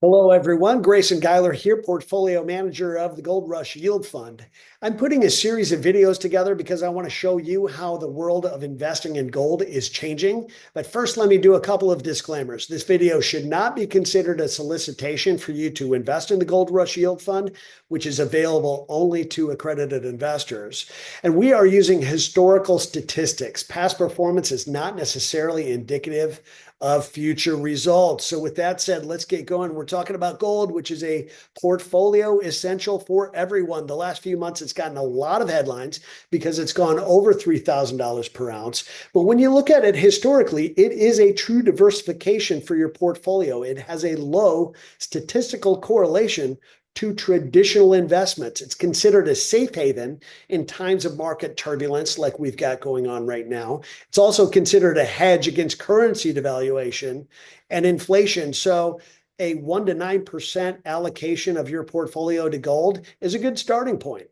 Hello, everyone. Grayson Geiler here, portfolio manager of the Goldrush Yield Fund. I'm putting a series of videos together because I want to show you how the world of investing in gold is changing. But first, let me do a couple of disclaimers. This video should not be considered a solicitation for you to invest in the Goldrush Yield Fund, which is available only to accredited investors. And we are using historical statistics. Past performance is not necessarily indicative of future results. So with that said, let's get going. We're talking about gold, which is a portfolio essential for everyone. The last few months, it's gotten a lot of headlines because it's gone over $3,000 per ounce. But when you look at it historically, it is a true diversification for your portfolio. It has a low statistical correlation to traditional investments. It's considered a safe haven in times of market turbulence like we've got going on right now. It's also considered a hedge against currency devaluation and inflation. So a 1 to 9% allocation of your portfolio to gold is a good starting point.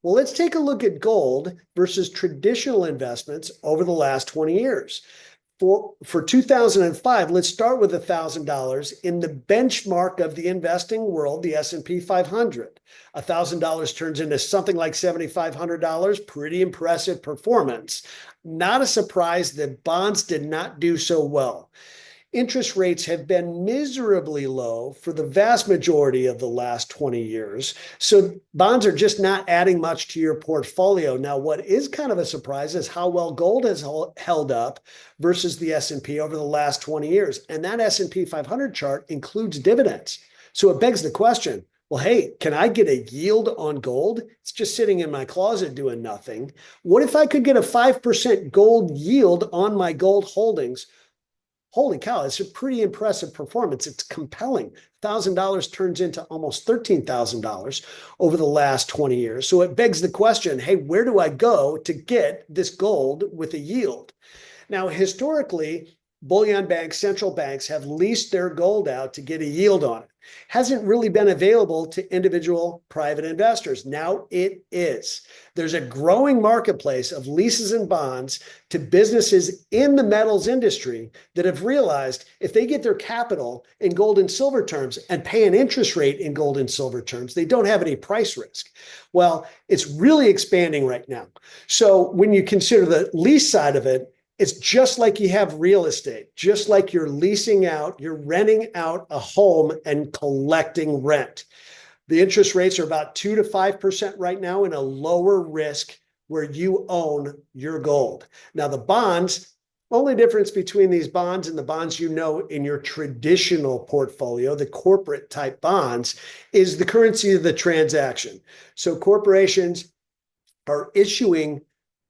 Well, let's take a look at gold versus traditional investments over the last 20 years. For 2005, let's start with $1,000 in the benchmark of the investing world, the S&P 500. $1,000 turns into something like $7,500. Pretty impressive performance. Not a surprise that bonds did not do so well. Interest rates have been miserably low for the vast majority of the last 20 years. So bonds are just not adding much to your portfolio. Now, what is kind of a surprise is how well gold has held up versus the S&P over the last 20 years. And that S&P 500 chart includes dividends. So it begs the question, well, hey, can I get a yield on gold? It's just sitting in my closet doing nothing. What if I could get a 5% gold yield on my gold holdings? Holy cow, it's a pretty impressive performance. It's compelling. $1,000 turns into almost $13,000 over the last 20 years. So it begs the question, hey, where do I go to get this gold with a yield? Now, historically, bullion banks, central banks have leased their gold out to get a yield on it. Hasn't really been available to individual private investors. Now it is. There's a growing marketplace of leases and bonds to businesses in the metals industry that have realized if they get their capital in gold and silver terms and pay an interest rate in gold and silver terms, they don't have any price risk. Well, it's really expanding right now. So when you consider the lease side of it, it's just like you have real estate, just like you're leasing out, you're renting out a home and collecting rent. The interest rates are about 2 to 5% right now in a lower risk where you own your gold. Now, the bonds, only difference between these bonds and the bonds you know in your traditional portfolio, the corporate type bonds, is the currency of the transaction. So corporations are issuing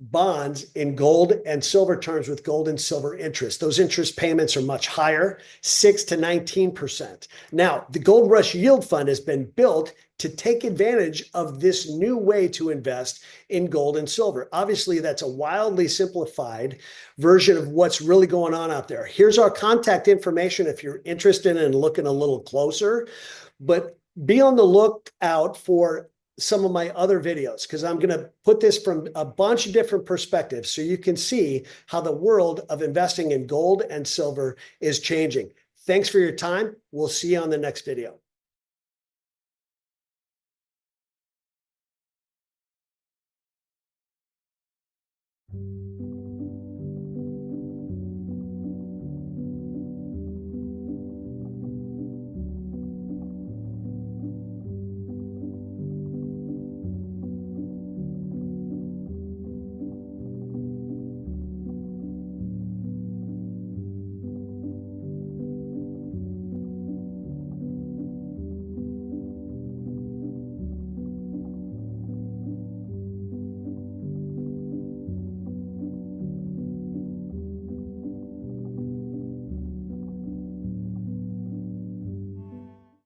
bonds in gold and silver terms with gold and silver interest. Those interest payments are much higher, 6 to 19%. Now, the Goldrush Yield Fund has been built to take advantage of this new way to invest in gold and silver. Obviously, that's a wildly simplified version of what's really going on out there. Here's our contact information if you're interested in looking a little closer, but be on the lookout for some of my other videos because I'm going to put this from a bunch of different perspectives so you can see how the world of investing in gold and silver is changing. Thanks for your time. We'll see you on the next video.